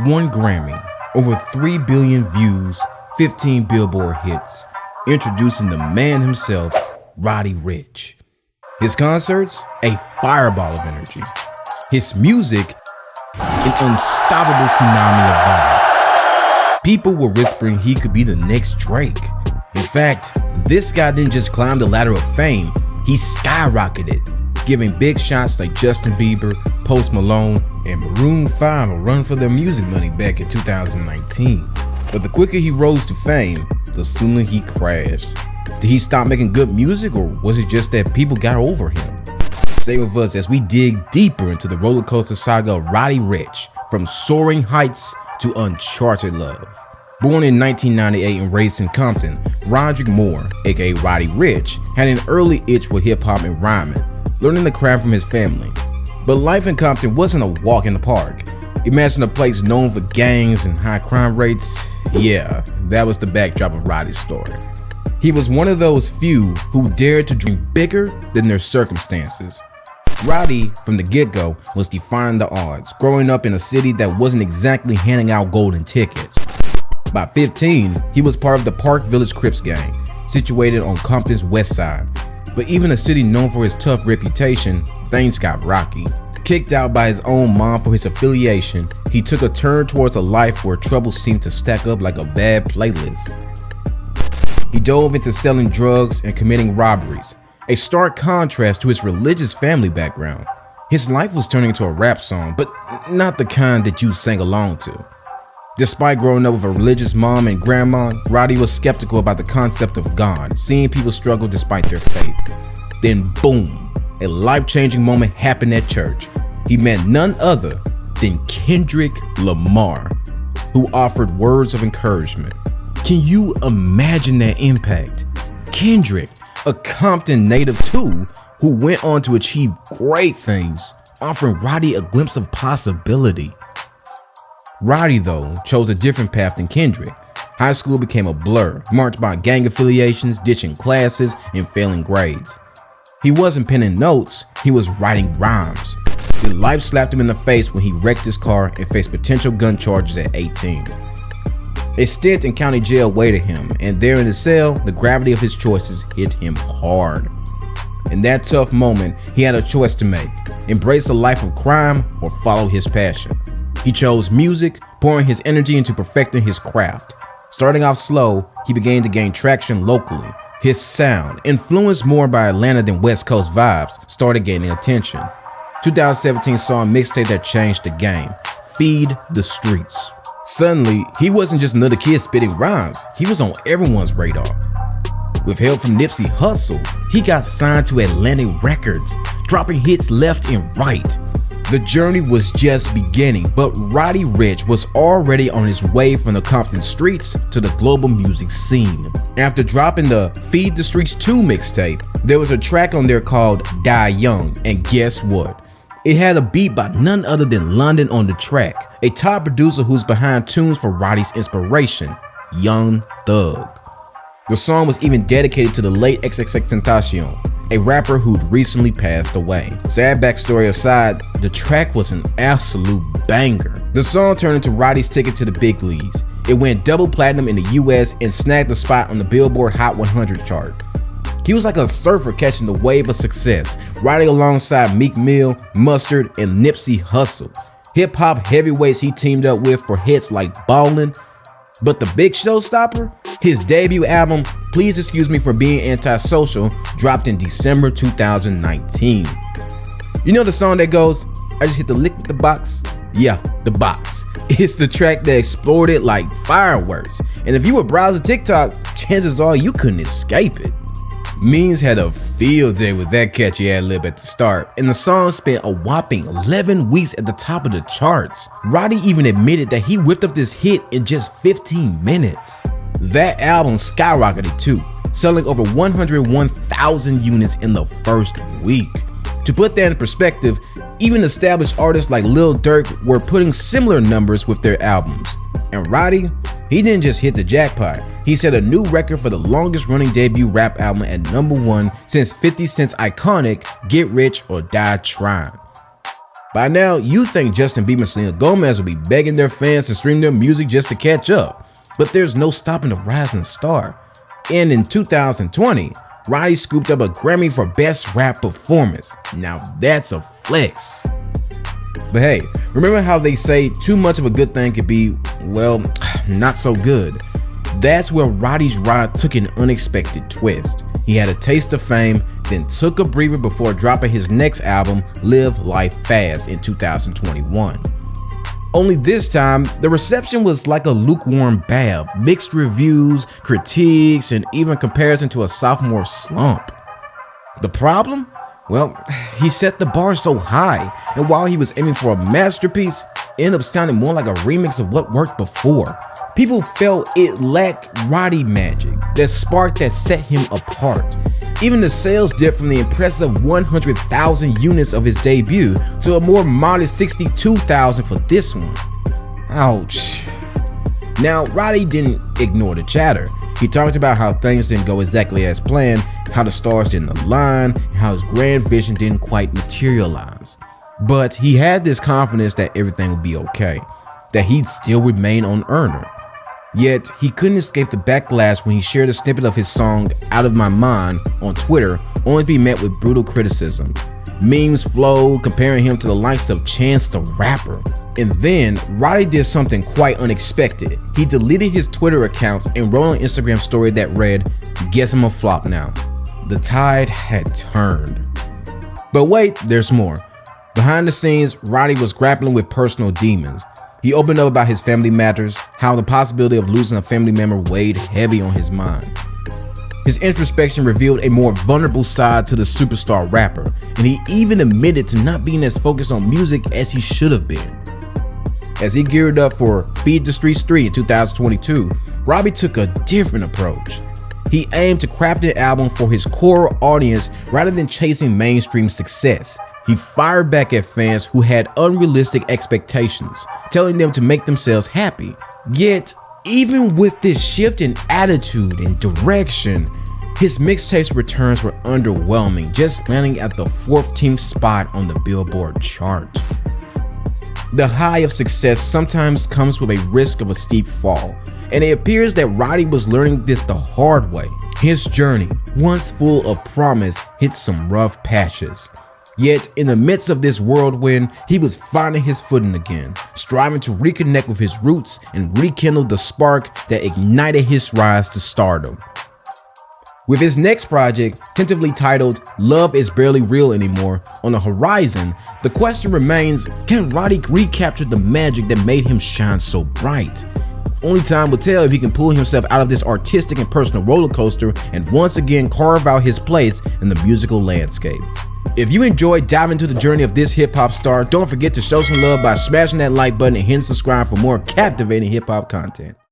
1 Grammy, over 3 billion views, 15 Billboard hits, introducing the man himself, Roddy Ricch. His concerts, a fireball of energy. His music, an unstoppable tsunami of vibes. People were whispering he could be the next Drake. In fact, this guy didn't just climb the ladder of fame, he skyrocketed, giving big shots like Justin Bieber, Post Malone, and Maroon 5 a run for their music money back in 2019. But the quicker he rose to fame, the sooner he crashed. Did he stop making good music, or was it just that people got over him? Stay with us as we dig deeper into the roller coaster saga of Roddy Ricch, from soaring heights to uncharted love. Born in 1998 and raised in Compton, Roderick Moore, aka Roddy Ricch, had an early itch for hip-hop and rhyming, learning the craft from his family. But life in Compton wasn't a walk in the park. Imagine a place known for gangs and high crime rates. Yeah, that was the backdrop of Roddy's story. He was one of those few who dared to dream bigger than their circumstances. Roddy, from the get-go, was defying the odds, growing up in a city that wasn't exactly handing out golden tickets. By 15, he was part of the Park Village Crips gang, situated on Compton's west side. But even a city known for its tough reputation, things got rocky. Kicked out by his own mom for his affiliation, he took a turn towards a life where trouble seemed to stack up like a bad playlist. He dove into selling drugs and committing robberies, a stark contrast to his religious family background. His life was turning into a rap song, but not the kind that you sang along to. Despite growing up with a religious mom and grandma, Roddy was skeptical about the concept of God, seeing people struggle despite their faith. Then boom, a life-changing moment happened at church. He met none other than Kendrick Lamar, who offered words of encouragement. Can you imagine that impact? Kendrick, a Compton native too, who went on to achieve great things, offering Roddy a glimpse of possibility. Roddy, though, chose a different path than Kendrick. High school became a blur, marked by gang affiliations, ditching classes, and failing grades. He wasn't penning notes, he was writing rhymes. Then life slapped him in the face when he wrecked his car and faced potential gun charges at 18. A stint in county jail waited him, and there in the cell, the gravity of his choices hit him hard. In that tough moment, he had a choice to make: embrace a life of crime or follow his passion. He chose music, pouring his energy into perfecting his craft. Starting off slow, he began to gain traction locally. His sound, influenced more by Atlanta than West Coast vibes, started gaining attention. 2017 saw a mixtape that changed the game: Feed the Streets. Suddenly, he wasn't just another kid spitting rhymes, he was on everyone's radar. With help from Nipsey Hussle, he got signed to Atlantic Records, dropping hits left and right. The journey was just beginning, but Roddy Ricch was already on his way from the Compton streets to the global music scene. After dropping the Feed the Streets 2 mixtape, there was a track on there called Die Young, and guess what? It had a beat by none other than London on the track, a top producer who's behind tunes for Roddy's inspiration, Young Thug. The song was even dedicated to the late XXXTentacion, a rapper who'd recently passed away. Sad backstory aside, the track was an absolute banger. The song turned into Roddy's ticket to the big leagues. It went double platinum in the US and snagged a spot on the Billboard Hot 100 chart. He was like a surfer catching the wave of success, riding alongside Meek Mill, Mustard, and Nipsey Hussle. Hip-hop heavyweights he teamed up with for hits like Ballin'. But the big showstopper? His debut album, Please Excuse Me for Being Antisocial, dropped in December 2019. You know the song that goes, I just hit the lick with the box? Yeah, the box. It's the track that exploded like fireworks. And if you were browsing TikTok, chances are you couldn't escape it. Means had a field day with that catchy ad-lib at the start, and the song spent a whopping 11 weeks at the top of the charts. Roddy even admitted that he whipped up this hit in just 15 minutes. That album skyrocketed too, selling over 101,000 units in the first week. To put that in perspective, even established artists like Lil Durk were putting similar numbers with their albums. And Roddy, he didn't just hit the jackpot, he set a new record for the longest running debut rap album at #1 since 50 Cent's iconic Get Rich or Die Trying. By now, you think Justin Bieber and Selena Gomez will be begging their fans to stream their music just to catch up, but there's no stopping the rising star. And in 2020, Roddy scooped up a Grammy for Best Rap Performance. Now that's a flex. But hey, remember how they say too much of a good thing could be, well, not so good? That's where Roddy's ride took an unexpected twist. He had a taste of fame, then took a breather before dropping his next album, Live Life Fast, in 2021. Only this time, the reception was like a lukewarm bath, mixed reviews, critiques, and even comparison to a sophomore slump. The problem? Well, he set the bar so high, and while he was aiming for a masterpiece, it ended up sounding more like a remix of what worked before. People felt it lacked Roddy magic, that spark that set him apart. Even the sales dipped from the impressive 100,000 units of his debut to a more modest 62,000 for this one. Ouch. Now, Roddy didn't ignore the chatter. He talked about how things didn't go exactly as planned, how the stars didn't align, and how his grand vision didn't quite materialize. But he had this confidence that everything would be okay, that he'd still remain on earner. Yet, he couldn't escape the backlash when he shared a snippet of his song Out of My Mind on Twitter, only to be met with brutal criticism. Memes flowed, comparing him to the likes of Chance the Rapper. And then, Roddy did something quite unexpected. He deleted his Twitter account and wrote an Instagram story that read, "Guess I'm a flop now." The tide had turned. But wait, there's more. Behind the scenes, Roddy was grappling with personal demons. He opened up about his family matters, how the possibility of losing a family member weighed heavy on his mind. His introspection revealed a more vulnerable side to the superstar rapper, and he even admitted to not being as focused on music as he should have been. As he geared up for Feed the Streets 3 in 2022, Roddy took a different approach. He aimed to craft an album for his core audience rather than chasing mainstream success. He fired back at fans who had unrealistic expectations, telling them to make themselves happy. Yet, even with this shift in attitude and direction, his mixtape's returns were underwhelming, just landing at the 14th spot on the Billboard chart. The high of success sometimes comes with a risk of a steep fall, and it appears that Roddy was learning this the hard way. His journey, once full of promise, hit some rough patches. Yet, in the midst of this whirlwind, he was finding his footing again, striving to reconnect with his roots and rekindle the spark that ignited his rise to stardom. With his next project, tentatively titled Love Is Barely Real Anymore, on the horizon, the question remains, can Roddy recapture the magic that made him shine so bright? Only time will tell if he can pull himself out of this artistic and personal roller coaster and once again carve out his place in the musical landscape. If you enjoyed diving into the journey of this hip-hop star, don't forget to show some love by smashing that like button and hitting subscribe for more captivating hip-hop content.